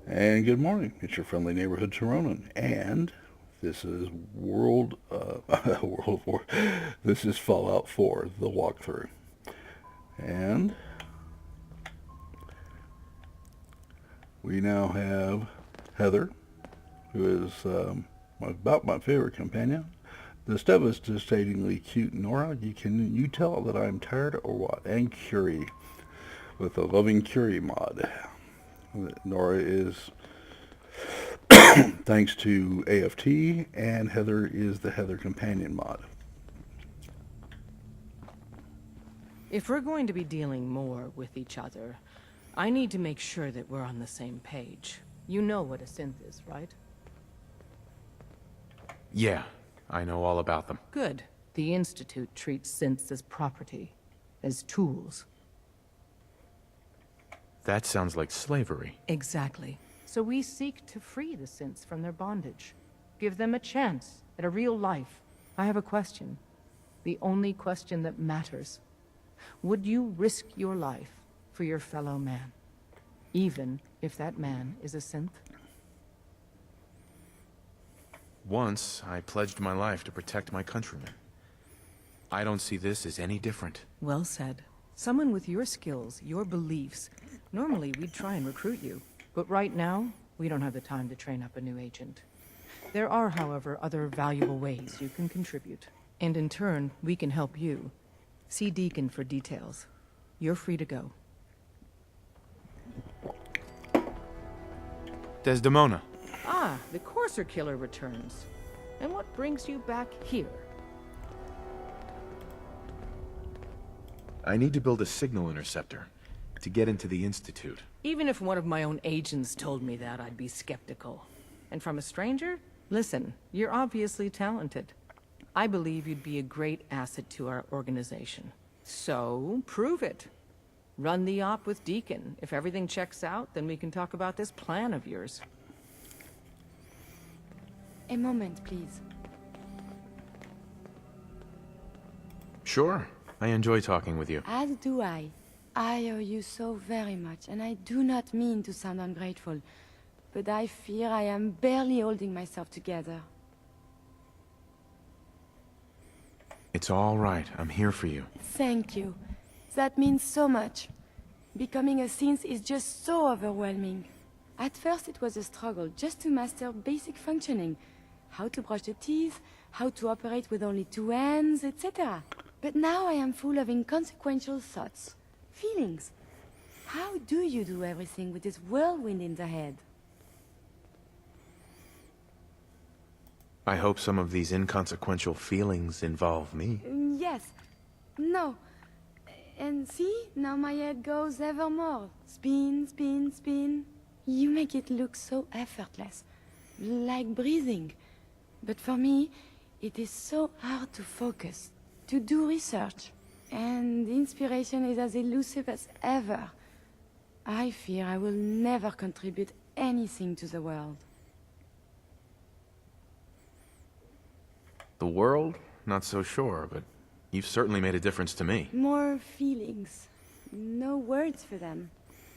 And good morning. It's your friendly neighborhood Tirronan, and this is World War. This is Fallout 4, the walkthrough, and we now have Heather, who is about my favorite companion. The devastatingly cute Nora. You tell that I'm tired or what? And Curie, with a loving Curie mod. Nora is thanks to AFT, and Heather is the Heather Companion mod. If we're going to be dealing more with each other, I need to make sure that we're on the same page. You know what a synth is, right? Yeah, I know all about them. Good. The Institute treats synths as property, as tools. That sounds like slavery. Exactly. So we seek to free the synths from their bondage. Give them a chance at a real life. I have a question. The only question that matters. Would you risk your life for your fellow man? Even if that man is a synth? Once, I pledged my life to protect my countrymen. I don't see this as any different. Well said. Someone with your skills, your beliefs. Normally, we'd try and recruit you. But right now, we don't have the time to train up a new agent. There are, however, other valuable ways you can contribute. And in turn, we can help you. See Deacon for details. You're free to go. Desdemona. Ah, the Courser Killer returns. And what brings you back here? I need to build a signal interceptor to get into the Institute. Even if one of my own agents told me that, I'd be skeptical. And from a stranger? Listen, you're obviously talented. I believe you'd be a great asset to our organization. So, prove it. Run the op with Deacon. If everything checks out, then we can talk about this plan of yours. A moment, please. Sure. I enjoy talking with you. As do I. I owe you so very much, and I do not mean to sound ungrateful, but I fear I am barely holding myself together. It's all right. I'm here for you. Thank you. That means so much. Becoming a synth is just so overwhelming. At first it was a struggle just to master basic functioning. How to brush the teeth, how to operate with only two hands, etc. But now I am full of inconsequential thoughts, feelings. How do you do everything with this whirlwind in the head? I hope some of these inconsequential feelings involve me. Yes. No. And see, now my head goes ever more. Spin, spin, spin. You make it look so effortless. Like breathing. But for me, it is so hard to focus, to do research. And inspiration is as elusive as ever. I fear I will never contribute anything to the world. The world? Not so sure, but you've certainly made a difference to me. More feelings. No words for them.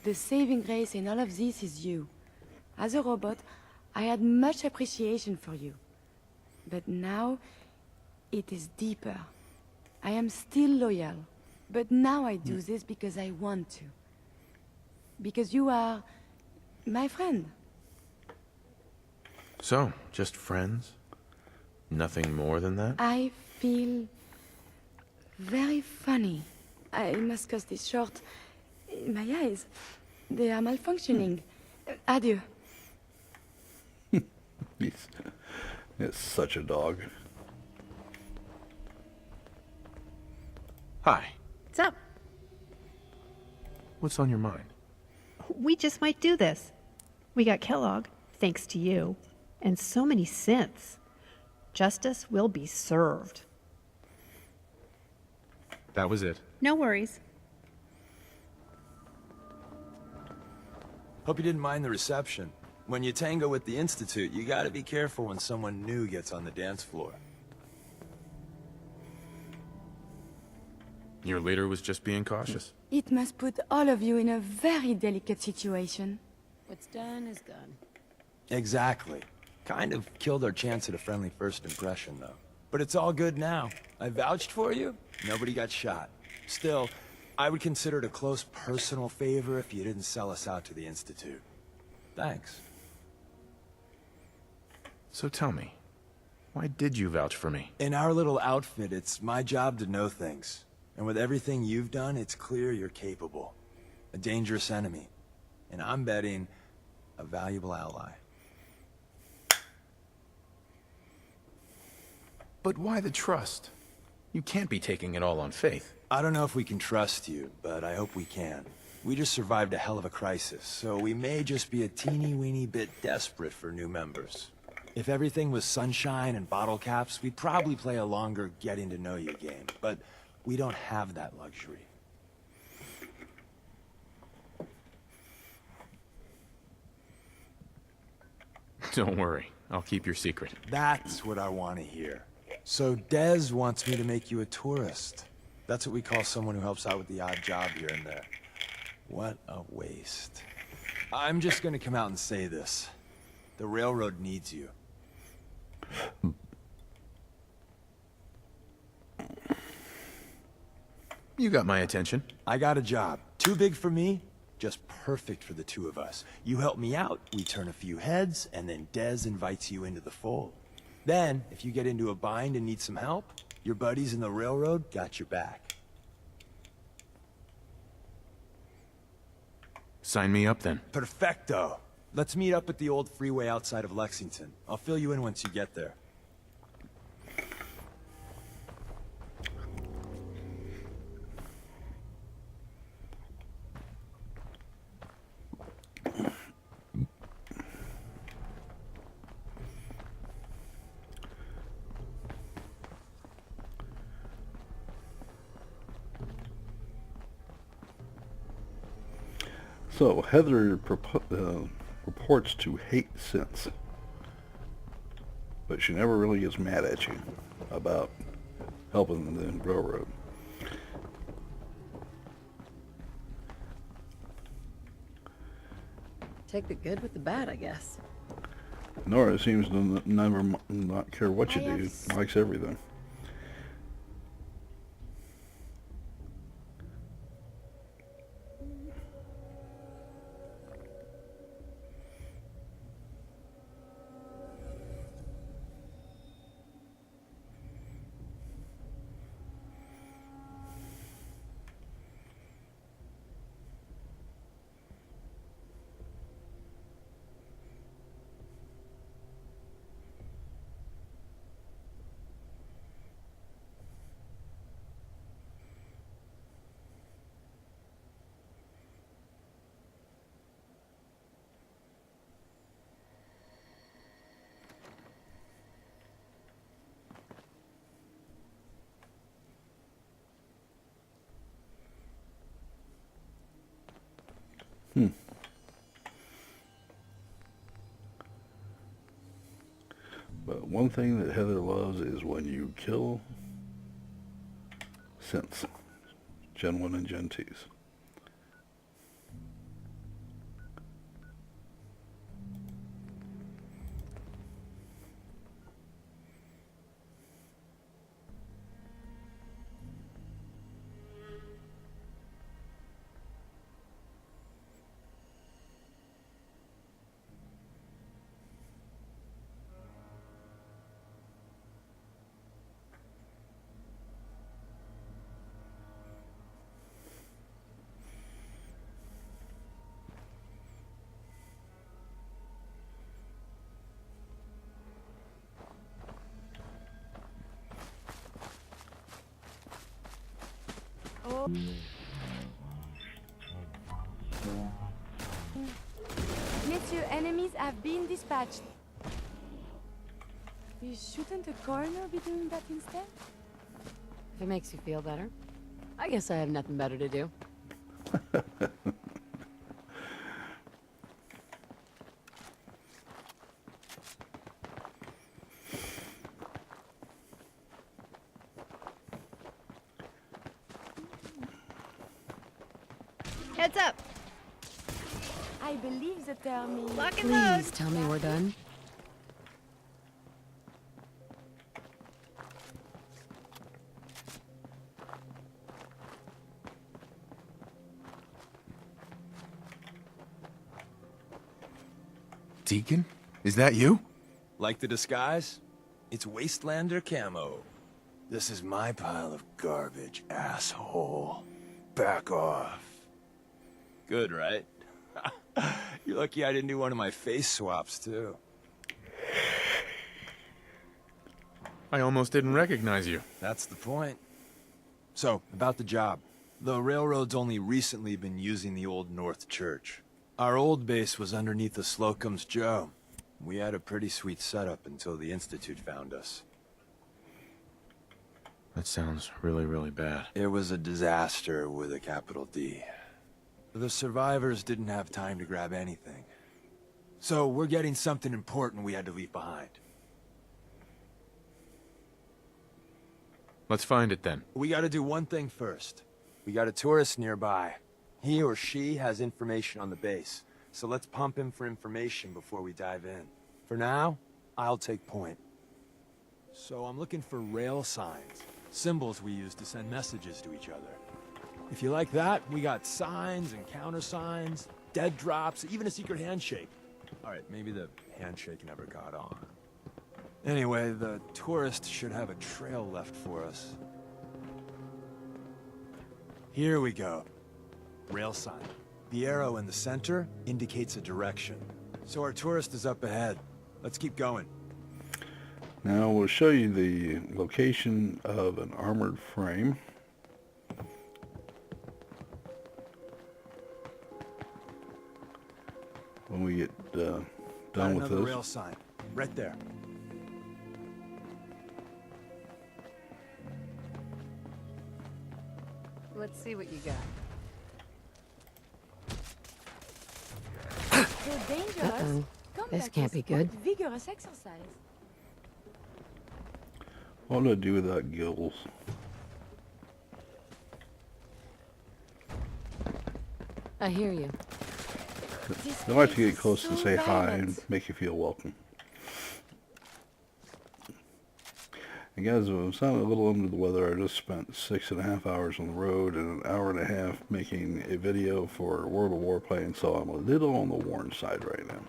The saving grace in all of this is you. As a robot, I had much appreciation for you. But now, it is deeper. I am still loyal. But now I do this because I want to. Because you are my friend. So, just friends? Nothing more than that? I feel very funny. I must cut this short. My eyes, they are malfunctioning. Adieu. It's such a dog. Hi. What's up? What's on your mind? We just might do this. We got Kellogg, thanks to you, and so many synths. Justice will be served. That was it. No worries. Hope you didn't mind the reception. When you tango with the Institute, you gotta be careful when someone new gets on the dance floor. Your leader was just being cautious. It must put all of you in a very delicate situation. What's done is done. Exactly. Kind of killed our chance at a friendly first impression, though. But it's all good now. I vouched for you. Nobody got shot. Still, I would consider it a close personal favor if you didn't sell us out to the Institute. Thanks. So tell me, why did you vouch for me? In our little outfit, it's my job to know things. And with everything you've done, it's clear you're capable. A dangerous enemy. And I'm betting a valuable ally. But why the trust? You can't be taking it all on faith. I don't know if we can trust you, but I hope we can. We just survived a hell of a crisis, so we may just be a teeny-weeny bit desperate for new members. If everything was sunshine and bottle caps, we'd probably play a longer getting-to-know-you game, but we don't have that luxury. Don't worry, I'll keep your secret. That's what I want to hear. So Dez wants me to make you a tourist. That's what we call someone who helps out with the odd job here and there. What a waste. I'm just gonna come out and say this. The railroad needs you. You got my attention. I got a job. Too big for me, just perfect for the two of us. You help me out, we turn a few heads, and then Dez invites you into the fold. Then, if you get into a bind and need some help, your buddies in the railroad got your back. Sign me up then. Perfecto. Let's meet up at the old freeway outside of Lexington. I'll fill you in once you get there. So Heather reports to hate Sense, but she never really gets mad at you about helping the railroad. Take the good with the bad, I guess. Nora seems to never not care what you do, likes everything. But one thing that Heather loves is when you kill Sense, Gen 1 and Gen 2s. Monsieur, enemies have been dispatched. Shouldn't the coroner be doing that instead? If it makes you feel better. I guess I have nothing better to do. Heads up! I I believe the term is... Lock and Please load. tell me we're done. Deacon? Is that you? Like the disguise? It's Wastelander camo. This is my pile of garbage, asshole. Back off. Good, right? You're lucky I didn't do one of my face swaps, too. I almost didn't recognize you. That's the point. So, about the job. The railroad's only recently been using the Old North Church. Our old base was underneath the Slocum's Joe. We had a pretty sweet setup until the Institute found us. That sounds really, really bad. It was a disaster with a capital D. The survivors didn't have time to grab anything. So we're getting something important we had to leave behind. Let's find it then. We gotta do one thing first. We got a tourist nearby. He or she has information on the base. So let's pump him for information before we dive in. For now, I'll take point. So I'm looking for rail signs. Symbols we use to send messages to each other. If you like that, we got signs and countersigns, dead drops, even a secret handshake. Alright, maybe the handshake never got on. Anyway, the tourist should have a trail left for us. Here we go. Rail sign. The arrow in the center indicates a direction. So our tourist is up ahead. Let's keep going. Now we'll show you the location of an armored frame. When we get done Got with another this. rail sign. Right there. Let's see what you got. The dangerous. Uh-oh. Come This back can't with be good. what vigorous exercise. What do I do without gills? I hear you. This They like to place get close is and so say hi violent. and make you feel welcome. And guys, if I'm sounding a little under the weather, I just spent 6.5 hours on the road and an hour and a half making a video for World of Warplane, so I'm a little on the worn side right now.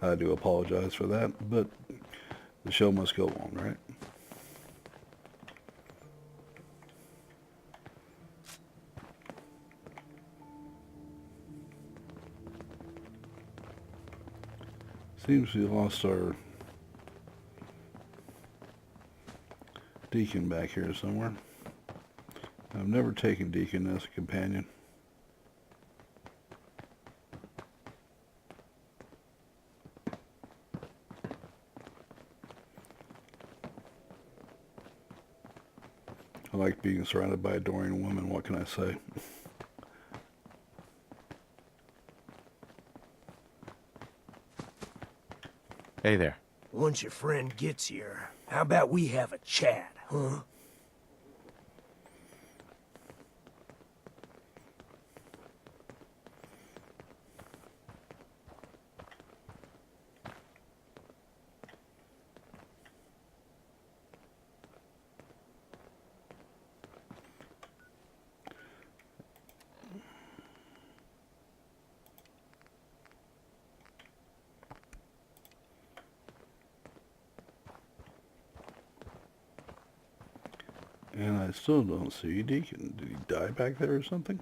I do apologize for that, but the show must go on, right? Seems we lost our Deacon back here somewhere. I've never taken Deacon as a companion. I like being surrounded by adoring women, what can I say? Hey there. Once your friend gets here, how about we have a chat, huh? And I still don't see Deacon. Did he die back there or something?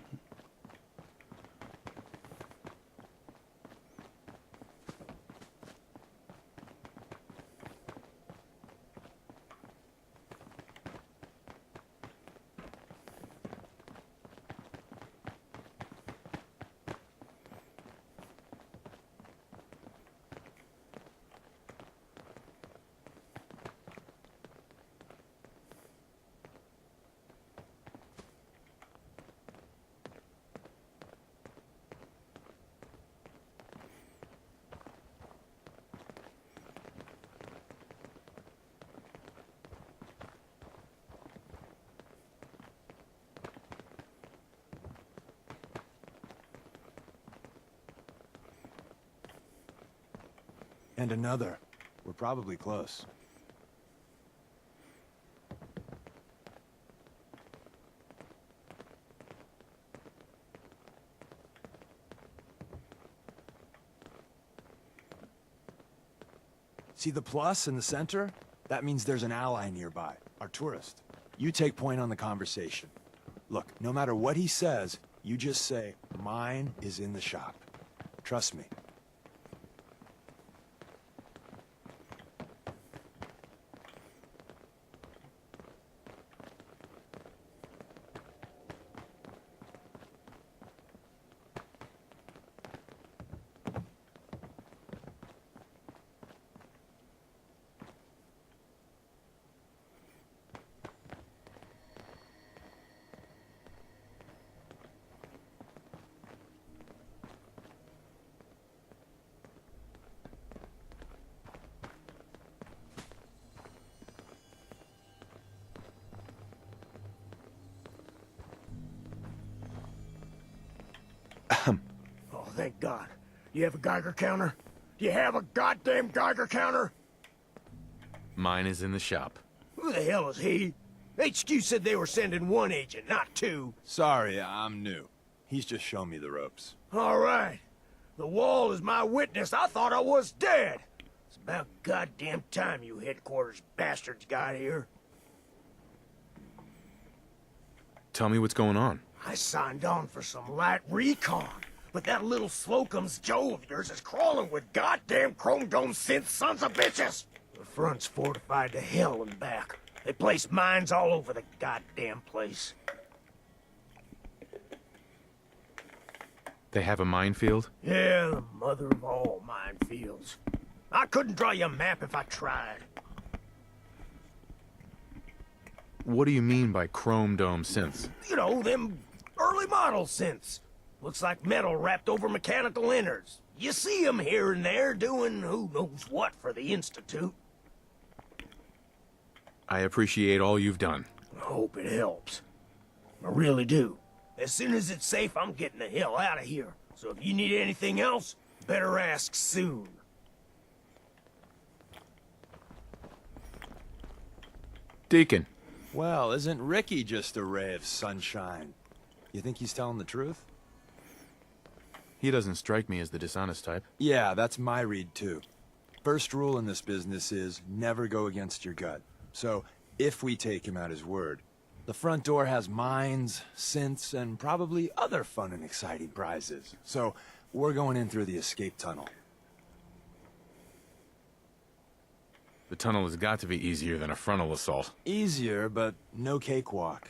And another. We're probably close. See the plus in the center? That means there's an ally nearby, our tourist. You take point on the conversation. Look, no matter what he says, you just say, mine is in the shop. Trust me. Oh, thank God. You have a Geiger counter? Do you have a goddamn Geiger counter? Mine is in the shop. Who the hell is he? HQ said they were sending one agent, not two. Sorry, I'm new. He's just shown me the ropes. All right. The wall is my witness. I thought I was dead. It's about goddamn time you headquarters bastards got here. Tell me what's going on. I signed on for some light recon, but that little Slocum's Joe of yours is crawling with goddamn chrome dome synth sons of bitches. The front's fortified to hell and back. They place mines all over the goddamn place. They have a minefield? Yeah, the mother of all minefields. I couldn't draw you a map if I tried. What do you mean by chrome dome synths? You know, them early model synths. Looks like metal wrapped over mechanical innards. You see them here and there doing who knows what for the Institute. I appreciate all you've done. I hope it helps. I really do. As soon as it's safe, I'm getting the hell out of here. So if you need anything else, better ask soon. Deacon. Well, isn't Ricky just a ray of sunshine? You think he's telling the truth? He doesn't strike me as the dishonest type. Yeah, that's my read too. First rule in this business is never go against your gut. So, if we take him at his word, the front door has mines, synths, and probably other fun and exciting prizes. So, we're going in through the escape tunnel. The tunnel has got to be easier than a frontal assault. Easier, but no cakewalk.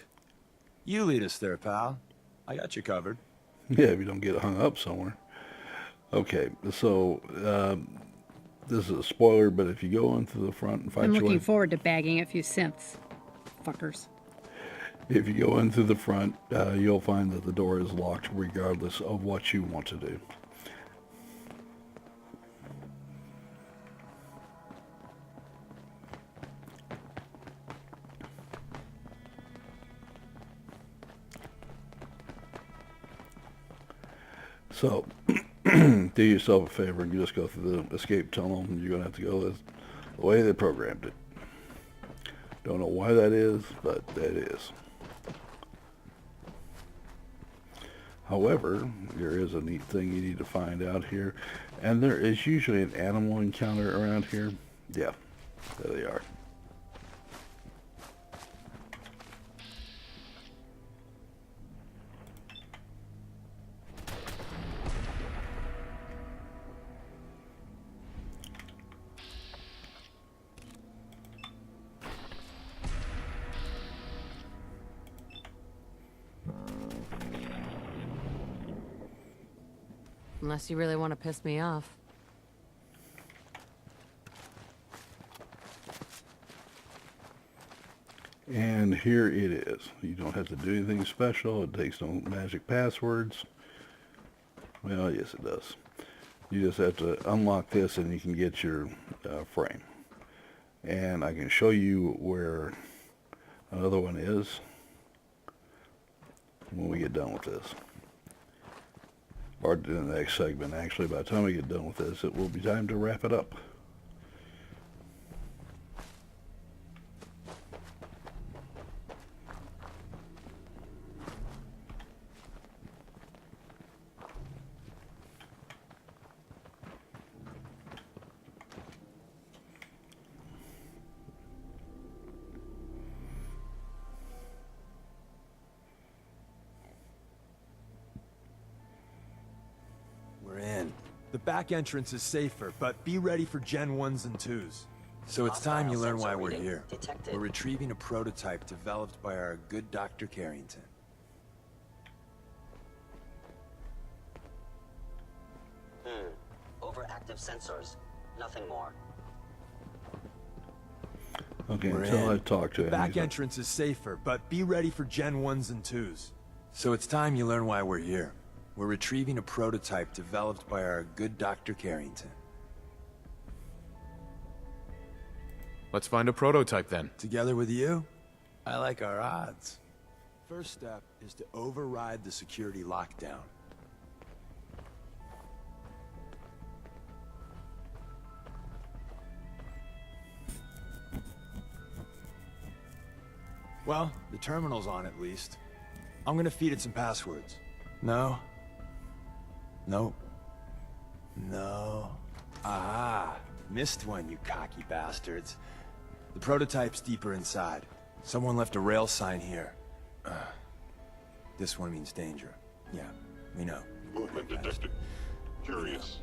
You lead us there, pal. I got you covered. Yeah, if you don't get hung up somewhere. Okay, so this is a spoiler, but if you go into the front and fight I'm your way, looking forward to bagging a few synths. Fuckers. if you go in through the front, you'll find that the door is locked regardless of what you want to do. So, do yourself a favor and you just go through the escape tunnel, and you're going to have to go the way they programmed it. Don't know why that is, but that is. However, there is a neat thing you need to find out here, and there is usually an animal encounter around here. Yeah, there they are. Unless you really want to piss me off. And here it is. You don't have to do anything special. It takes no magic passwords. Well, yes, it does. You just have to unlock this and you can get your frame. And I can show you where another one is when we get done with this. Or in the next segment, actually. By the time we get done with this, it will be time to wrap it up. The back entrance is safer, but be ready for Gen 1s and 2s. So it's time you learn why we're here. We're retrieving a prototype developed by our good Dr. Carrington. Overactive sensors. Nothing more. Okay, We're until in. I talk to The him. back he's like, entrance is safer, but be ready for Gen 1s and 2s. So it's time you learn why we're here. We're retrieving a prototype developed by our good Dr. Carrington. Let's find a prototype then. Together with you, I like our odds. First step is to override the security lockdown. Well, the terminal's on at least. I'm gonna feed it some passwords. No. Nope. No. Aha! Missed one, you cocky bastards. The prototype's deeper inside. Someone left a rail sign here. This one means danger. Yeah, we know. Movement detected. Curious.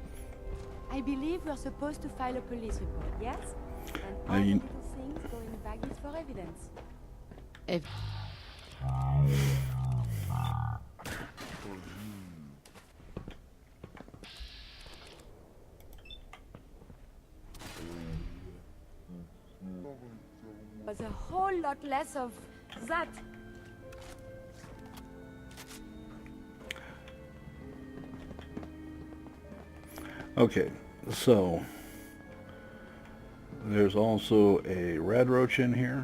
I believe we're supposed to file a police report, yes? And all Now the you- little things go in baggage for evidence. If Was a whole lot less of that. Okay, so there's also a red roach in here.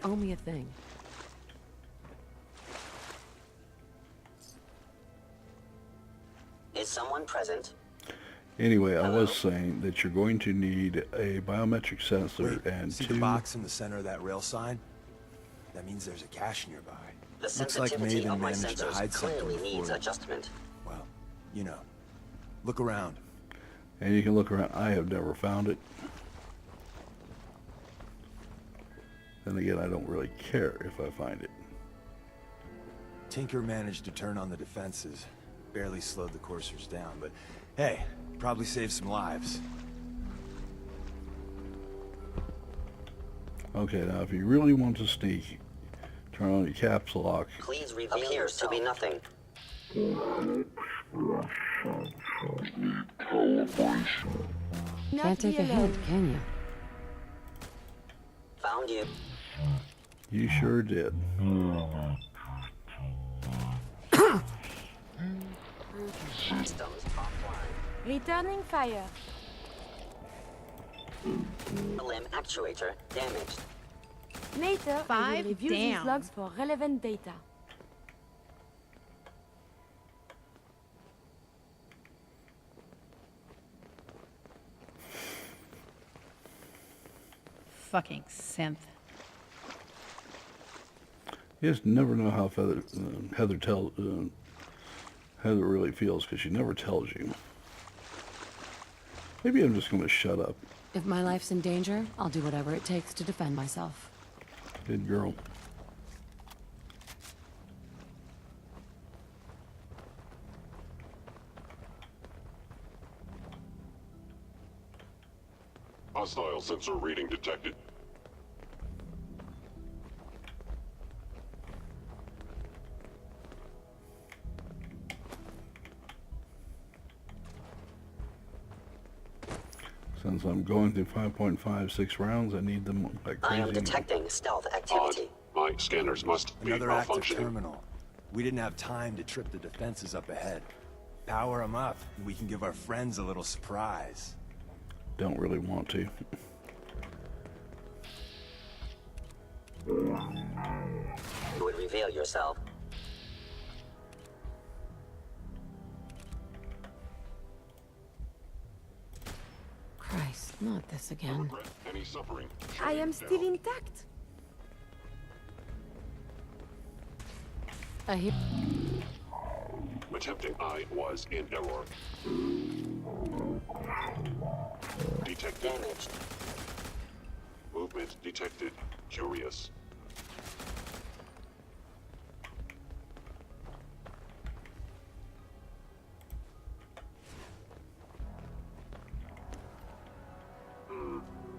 owe me a thing. Is someone present? Anyway, I was saying that you're going to need a biometric sensor Wait, and see two. the box in the center of that rail sign? That means there's a cache nearby. The Looks like sensitivity Maven of my managed to sensors hide something clearly needs before. adjustment. Well, you know. Look around. And you can look around. I have never found it. Then again, I don't really care if I find it. Tinker managed to turn on the defenses. Barely slowed the coursers down, but hey, probably saved some lives. Okay, now if you really want to sneak, turn on your caps lock. Please reveal appears yourself. To be nothing. Not Can't take be a alone. hint, can you? Found you. You sure did. Systems offline. Returning fire. Limb actuator damaged. Later, I Five will review down. these logs for relevant data. Fucking synth. You just never know how Heather really feels because she never tells you. Maybe I'm just going to shut up. If my life's in danger, I'll do whatever it takes to defend myself. Good girl. Hostile sensor reading detected. Since I'm going through 5.56 rounds, I need them like I crazy. am detecting stealth Odd. activity. My scanners must be Another active malfunctioning. terminal. We didn't have time to trip the defenses up ahead. Power them up, and we can give our friends a little surprise. Don't really want to. You would reveal yourself. Christ, not this I again. regret any suffering. I am Now. still intact. I hear. Attempting I was in error. Detected. Damaged. Movement Agent detected. Curious.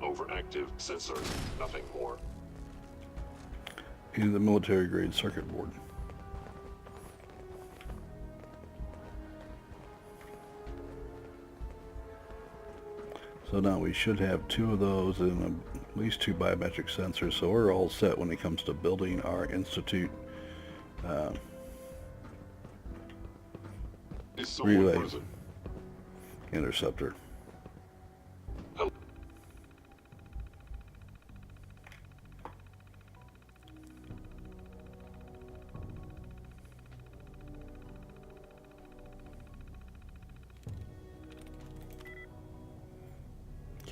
Overactive sensors. Nothing more. In the military grade circuit board. So now we should have 2 of those and at least 2 biometric sensors, so we're all set when it comes to building our Institute Is someone relay present? interceptor.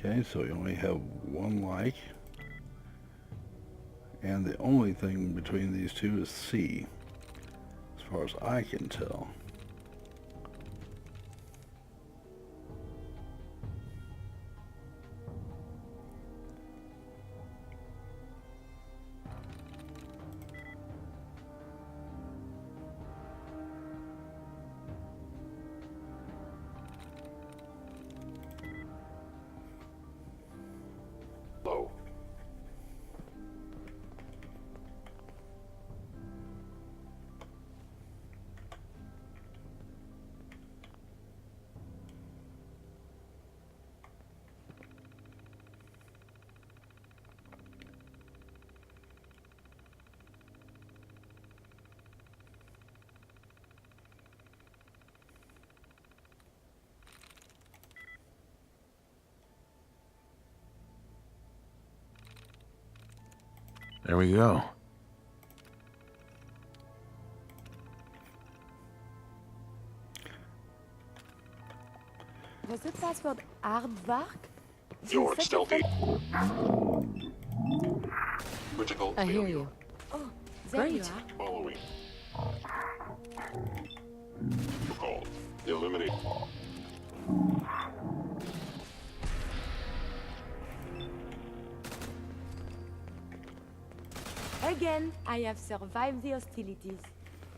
Okay, so we only have 1 like, and the only thing between these 2 is C, as far as I can tell. Low. There we go. Was the password aardvark? You're stealthy. Critical I hear failure. you. Oh, there you Great. are. Following. Recall. Eliminate. Again, I have survived the hostilities.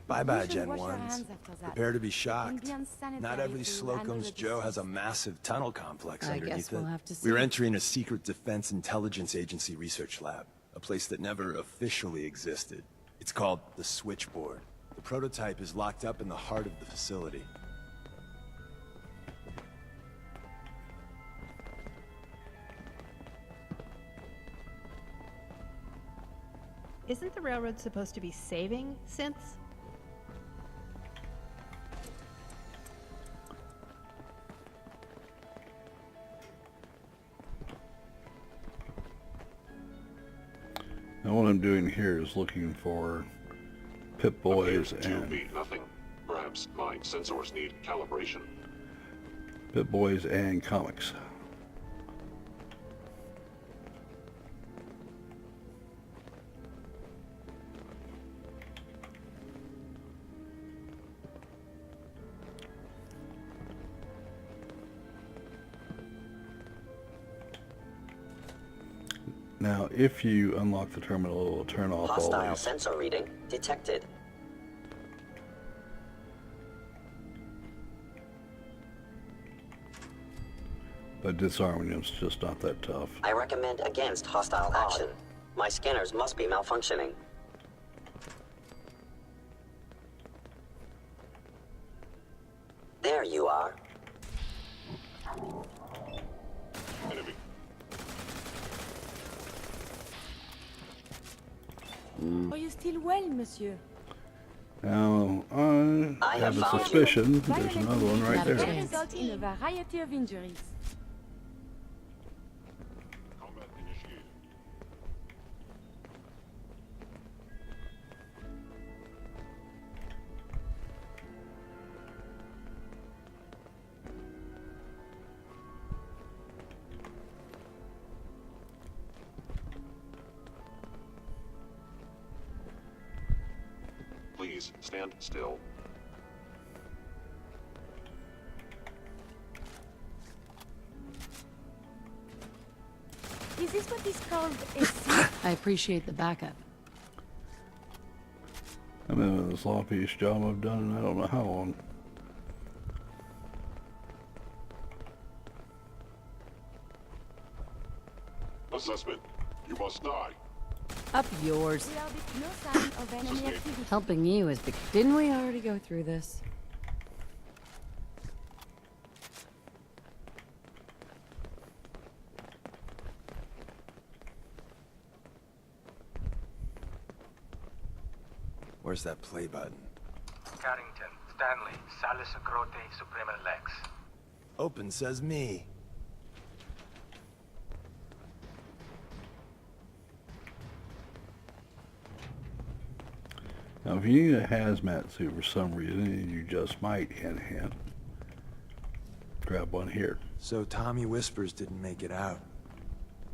Bye-bye, You should Gen wash your 1s. hands after that. Prepare to be And shocked. be unsanitary Not every if you handle Slocum's the Joe has a disease. massive tunnel complex I underneath guess we'll it. have to We're see. entering a secret Defense Intelligence Agency research lab, a place that never officially existed. It's called the Switchboard. The prototype is locked up in the heart of the facility. Isn't the railroad supposed to be saving synths? Now what I'm doing here is looking for Pip-Boys Appears to and be nothing. Perhaps my sensors need calibration. Pip-Boys and comics. Now, if you unlock the terminal, it will turn off all Hostile these. sensor reading detected. But disarming them is just not that tough. I recommend against hostile action. My scanners must be malfunctioning. There you are. Enemy. Are you still well, monsieur? Now, I have a found you. suspicion there's another one right Not a there. chance. Result in a variety of injuries. Combat initiated. Please stand still. Is this what is called a sea? I appreciate the backup. I mean, the sloppiest job I've done in I don't know how long. Assessment. You must die. Up yours. There is no sign of enemy activity. Helping you is big. Didn't we already go through this? Where's that play button? Carrington, Stanley, Salis Grote, Suprema Lex. Open says me. Now, if you need a hazmat suit for some reason, and you just might, hint, hint, grab one here. So Tommy Whispers didn't make it out.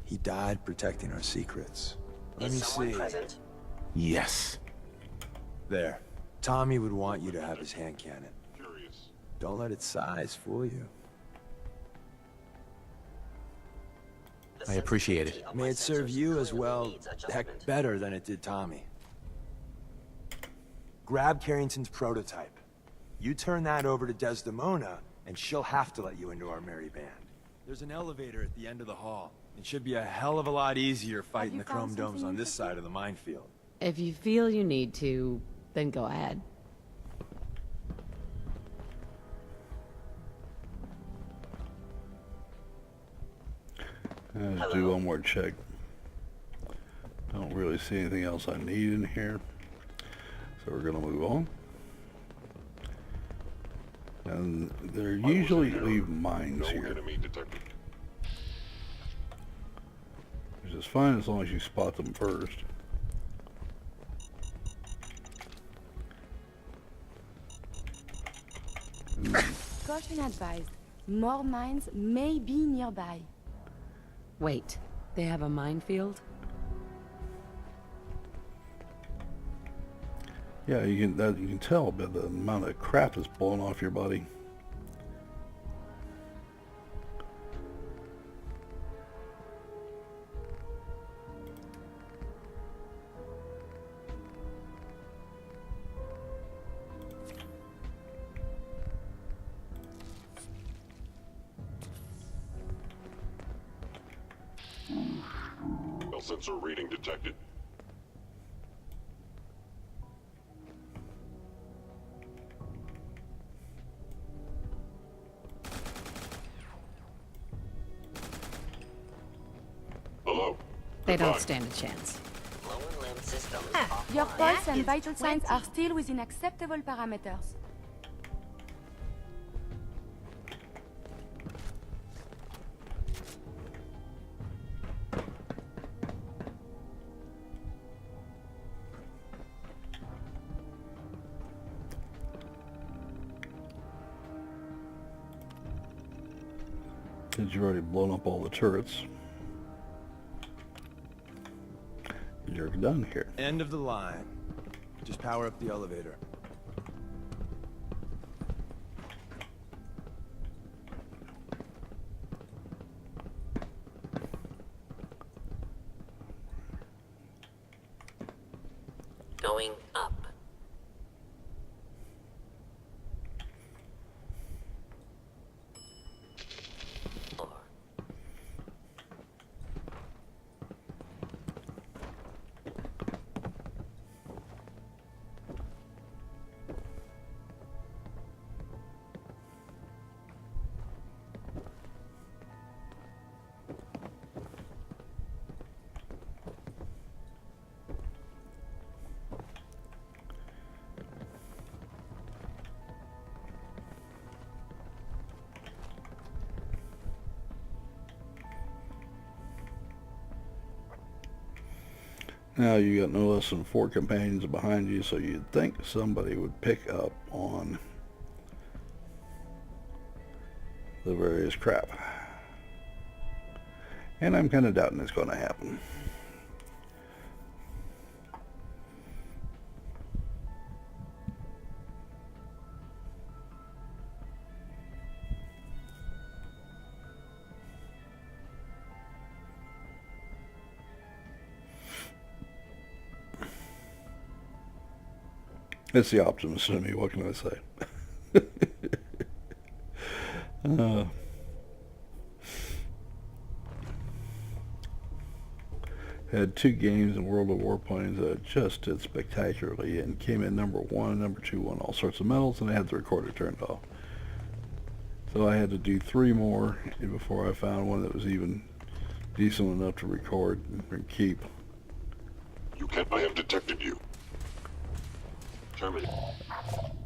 He died protecting our secrets. Let me Is someone see. present? Yes. There. Tommy would want you to have his hand cannon. Curious. Don't let its size fool you. The I appreciate it. sensitivity of my May it serve sensors you as clearly well, needs heck, adjustment. better than it did Tommy. Grab Carrington's prototype. You turn that over to Desdemona, and she'll have to let you into our merry band. There's an elevator at the end of the hall. It should be a hell of a lot easier fighting you the chrome found domes something on this interesting? side of the minefield. If you feel you need to, then go ahead. Let's do one more check. Don't really see anything else I need in here. So we're going to move on. And there usually leave mines No here, enemy detected. which is fine as long as you spot them first. Caution advised. More mines may be nearby. Wait, they have a minefield? Yeah, you can tell by the amount of crap that's blowing off your body. Bell sensor reading detected. Hello. They don't Goodbye. stand a chance. Lower limb systems Your offline. pulse and vital signs are still within acceptable parameters. Since you've already blown up all the turrets, you're done here. End of the line. Just power up the elevator. Going up. Now you got no less than 4 companions behind you, so you'd think somebody would pick up on the various crap. And I'm kind of doubting it's going to happen. It's the optimist in me. What can I say? Had 2 games in World of Warplanes that just did spectacularly and came in number 1, number 2, won all sorts of medals, and I had the recorder turned off. So I had to do 3 more before I found one that was even decent enough to record and keep. I have detected you. Terminate.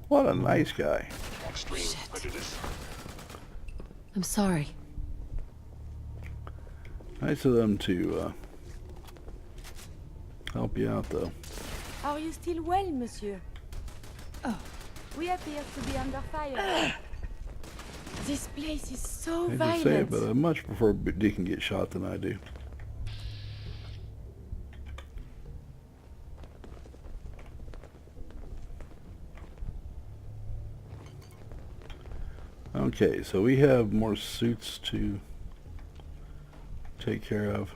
What a nice guy. Extreme prejudice. I'm sorry. Nice of them to help you out, though. Are you still well, monsieur? Oh, we appear to be under fire. This place is so I hate to violent. say it, but I much prefer Deacon get shot than I do. Okay, so we have more suits to take care of.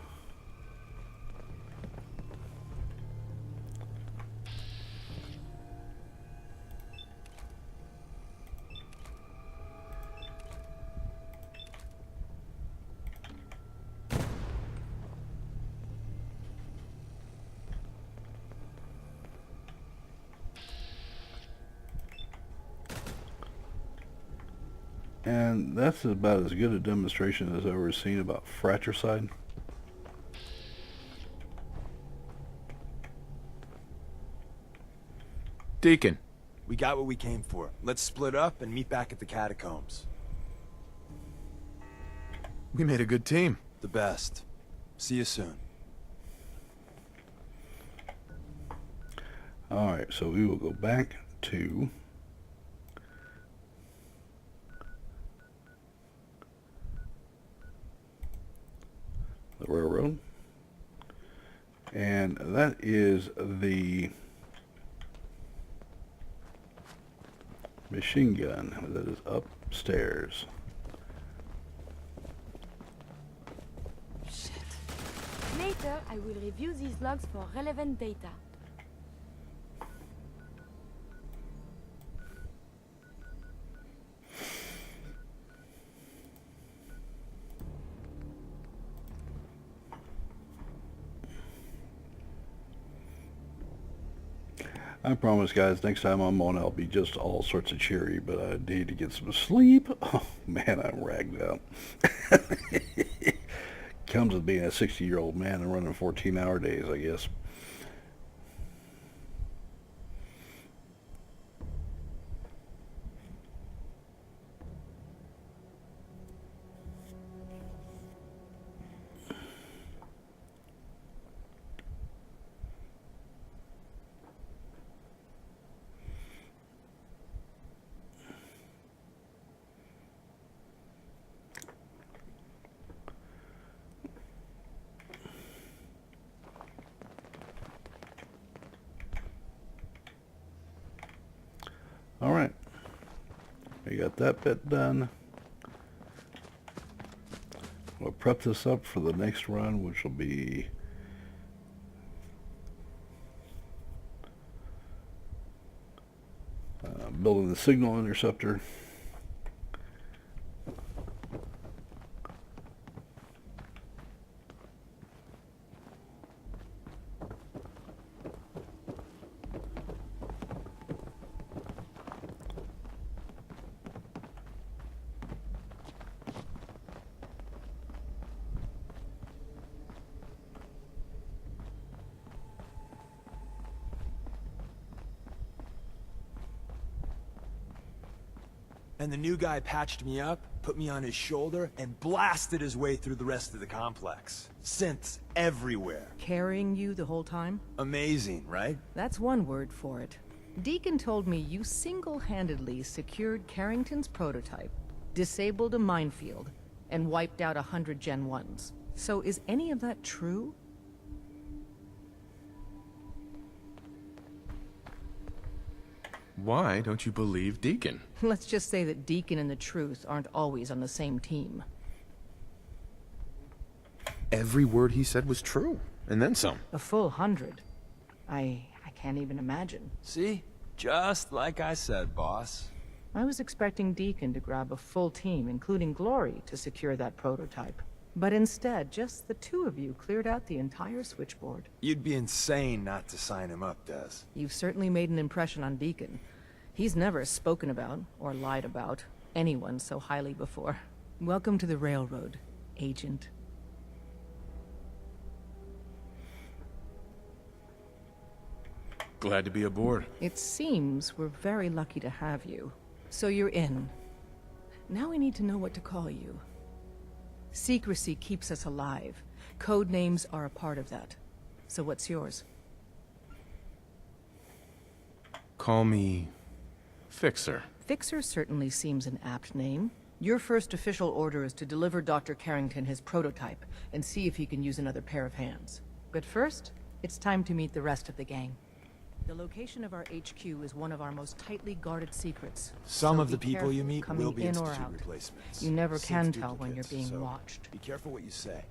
And that's about as good a demonstration as I've ever seen about fratricide. Deacon. We got what we came for. Let's split up and meet back at the catacombs. We made a good team. The best. See you soon. Alright, so we will go back to the railroad, and that is the machine gun that is upstairs. Shit. Later, I will review these logs for relevant data. I promise, guys, next time I'm on, I'll be just all sorts of cheery, but I need to get some sleep. Oh, man, I'm ragged out. Comes with being a 60-year-old man and running 14-hour days, I guess. Alright, we got that bit done. We'll prep this up for the next run, which will be building the signal interceptor. And the new guy patched me up, put me on his shoulder, and blasted his way through the rest of the complex. Synths everywhere. Carrying you the whole time? Amazing, right? That's one word for it. Deacon told me you single-handedly secured Carrington's prototype, disabled a minefield, and wiped out 100 Gen 1s. So is any of that true? Why don't you believe Deacon? Let's just say that Deacon and the Truth aren't always on the same team. Every word he said was true, and then some. A full 100. I can't even imagine. See? Just like I said, boss. I was expecting Deacon to grab a full team, including Glory, to secure that prototype. But instead, just the two of you cleared out the entire switchboard. You'd be insane not to sign him up, Des. You've certainly made an impression on Deacon. He's never spoken about, or lied about, anyone so highly before. Welcome to the Railroad, Agent. Glad to be aboard. It seems we're very lucky to have you. So you're in. Now we need to know what to call you. Secrecy keeps us alive. Code names are a part of that. So what's yours? Call me... Fixer. Fixer certainly seems an apt name. Your first official order is to deliver Dr. Carrington his prototype and see if he can use another pair of hands. But first, it's time to meet the rest of the gang. The location of our HQ is one of our most tightly guarded secrets. Some So of the be people you careful meet coming will be in or Institute out. replacements. You never can Since tell when you're duplicates, being so watched. Be careful what you say.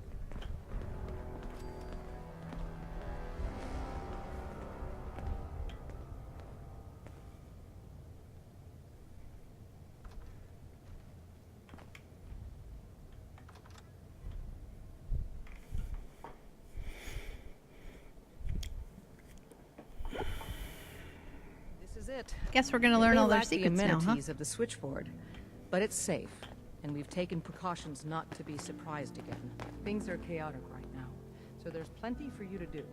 This is it. Guess we're gonna It learn may all their lack the secrets now, huh? amenities of the switchboard, but it's safe, and we've taken precautions not to be surprised again. Things are chaotic right now, so there's plenty for you to do.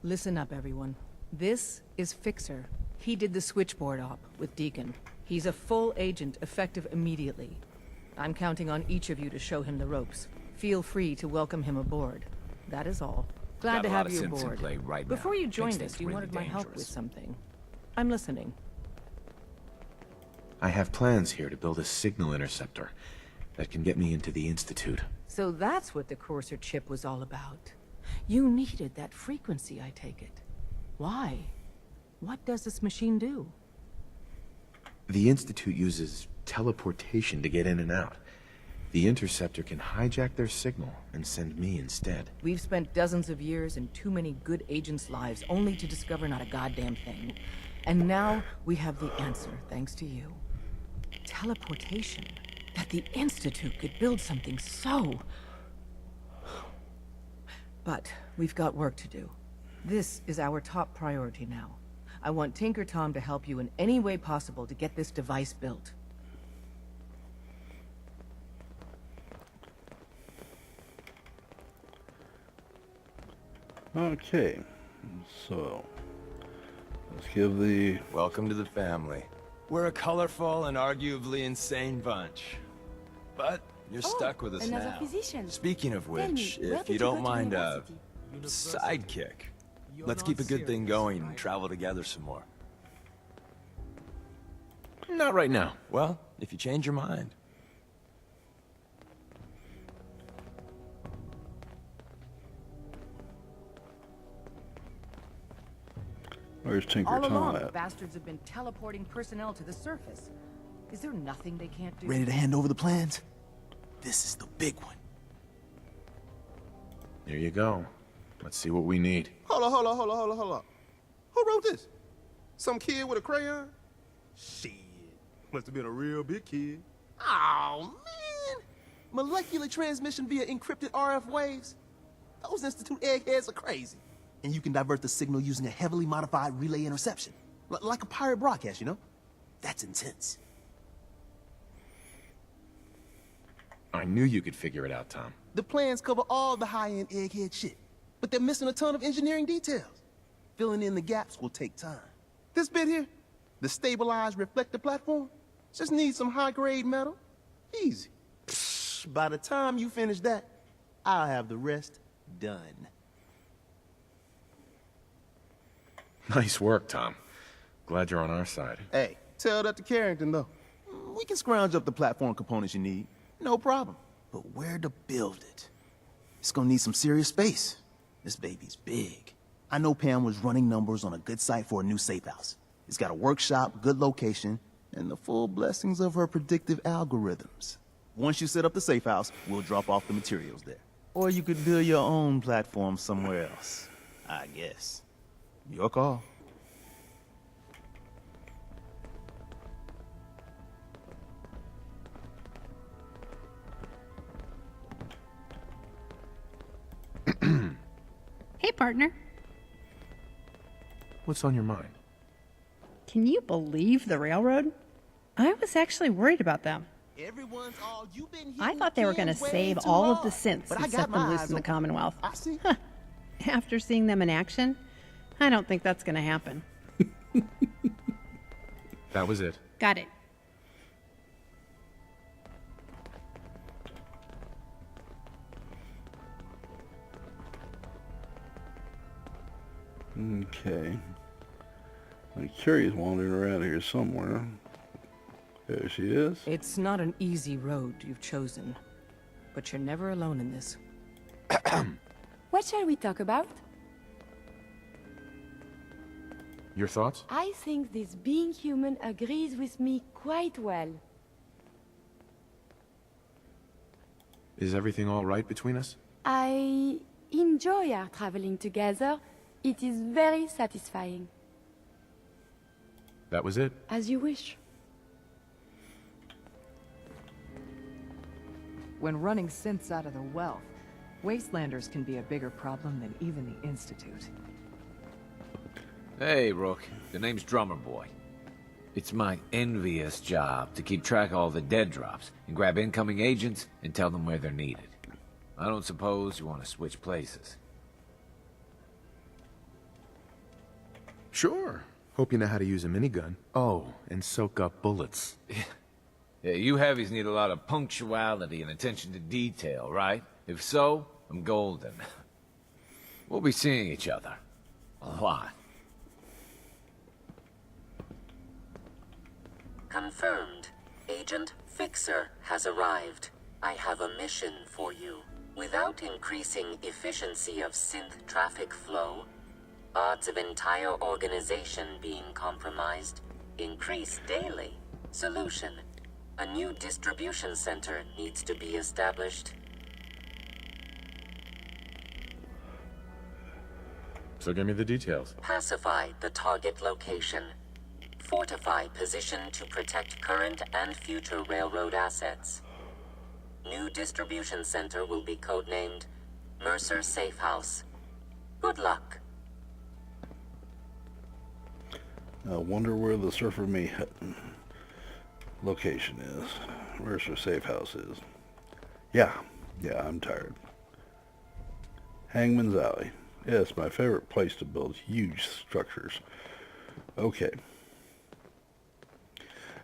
Listen up, everyone. This is Fixer. He did the switchboard op with Deacon. He's a full agent, effective immediately. I'm counting on each of you to show him the ropes. Feel free to welcome him aboard. That is all. Glad Got to a lot have of you synths in aboard. play right now. Before you Makes joined things us, you really wanted my help with dangerous. something. I'm listening. I have plans here to build a signal interceptor that can get me into the Institute. So that's what the Courser chip was all about. You needed that frequency, I take it. Why? What does this machine do? The Institute uses teleportation to get in and out. The interceptor can hijack their signal and send me instead. We've spent dozens of years and too many good agents' lives only to discover not a goddamn thing. And now we have the answer, thanks to you. Teleportation. That the Institute could build something so... But we've got work to do. This is our top priority now. I want Tinker Tom to help you in any way possible to get this device built. Okay, so let's give the... Welcome to the family. We're a colorful and arguably insane bunch. But you're stuck with us another now. physician. Speaking of Tell me, which, where if did you go don't to mind a university? sidekick, let's keep a good thing going and travel together some more. Not right now. Well, if you change your mind. Where's Tinker All Tom along, at? bastards have been teleporting personnel to the surface. Is there nothing they can't do? Ready to hand over the plans? This is the big one. There you go. Let's see what we need. Hold on. Who wrote this? Some kid with a crayon? Shit. Must have been a real big kid. Oh, man. Molecular transmission via encrypted RF waves? Those Institute eggheads are crazy. And you can divert the signal using a heavily modified relay interception. Like a pirate broadcast, you know? That's intense. I knew you could figure it out, Tom. The plans cover all the high-end egghead shit, but they're missing a ton of engineering details. Filling in the gaps will take time. This bit here, the stabilized reflector platform, just needs some high-grade metal. Easy. Psh, by the time you finish that, I'll have the rest done. Nice work, Tom. Glad you're on our side. Hey, tell that to Carrington, though. We can scrounge up the platform components you need. No problem. But where to build it? It's gonna need some serious space. This baby's big. I know Pam was running numbers on a good site for a new safe house. It's got a workshop, good location, and the full blessings of her predictive algorithms. Once you set up the safe house, we'll drop off the materials there. Or you could build your own platform somewhere else, I guess. Your call. Hey, partner. What's on your mind? Can you believe the railroad? I was actually worried about them. Everyone's all, "You've been I thought they were going to save all of the synths But I and got set my them loose eyes in the open. Commonwealth. I see. After seeing them in action, I don't think that's going to happen. That was it. Got it. Okay. The Carrie's wandering around here somewhere. There she is. It's not an easy road you've chosen, but you're never alone in this. What shall we talk about? Your thoughts? I think this being human agrees with me quite well. Is everything all right between us? I enjoy our traveling together. It is very satisfying. That was it. As you wish. When running synths out of the wealth, wastelanders can be a bigger problem than even the Institute. Hey, Rook. The name's Drummer Boy. It's my envious job to keep track of all the dead drops and grab incoming agents and tell them where they're needed. I don't suppose you want to switch places. Sure. Hope you know how to use a minigun. Oh, and soak up bullets. Yeah, you heavies need a lot of punctuality and attention to detail, right? If so, I'm golden. We'll be seeing each other. A lot. Confirmed. Agent Fixer has arrived. I have a mission for you. Without increasing efficiency of synth traffic flow, odds of entire organization being compromised increase daily. Solution. A new distribution center needs to be established. So give me the details. Pacify the target location. Fortify position to protect current and future railroad assets. New distribution center will be codenamed Mercer Safe House. Good luck. I wonder where the Surfer Me location is. Where's her safe house is. Yeah, I'm tired. Hangman's Alley. Yes, my favorite place to build huge structures. Okay.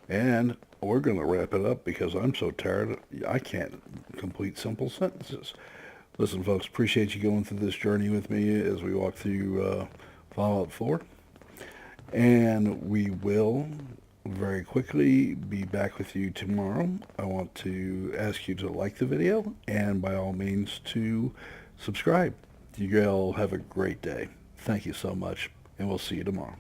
And we're going to wrap it up because I'm so tired I can't complete simple sentences. Listen, folks, appreciate you going through this journey with me as we walk through Fallout 4. And we will very quickly be back with you tomorrow. I want to ask you to like the video and by all means to subscribe. You all have a great day. Thank you so much, and we'll see you tomorrow.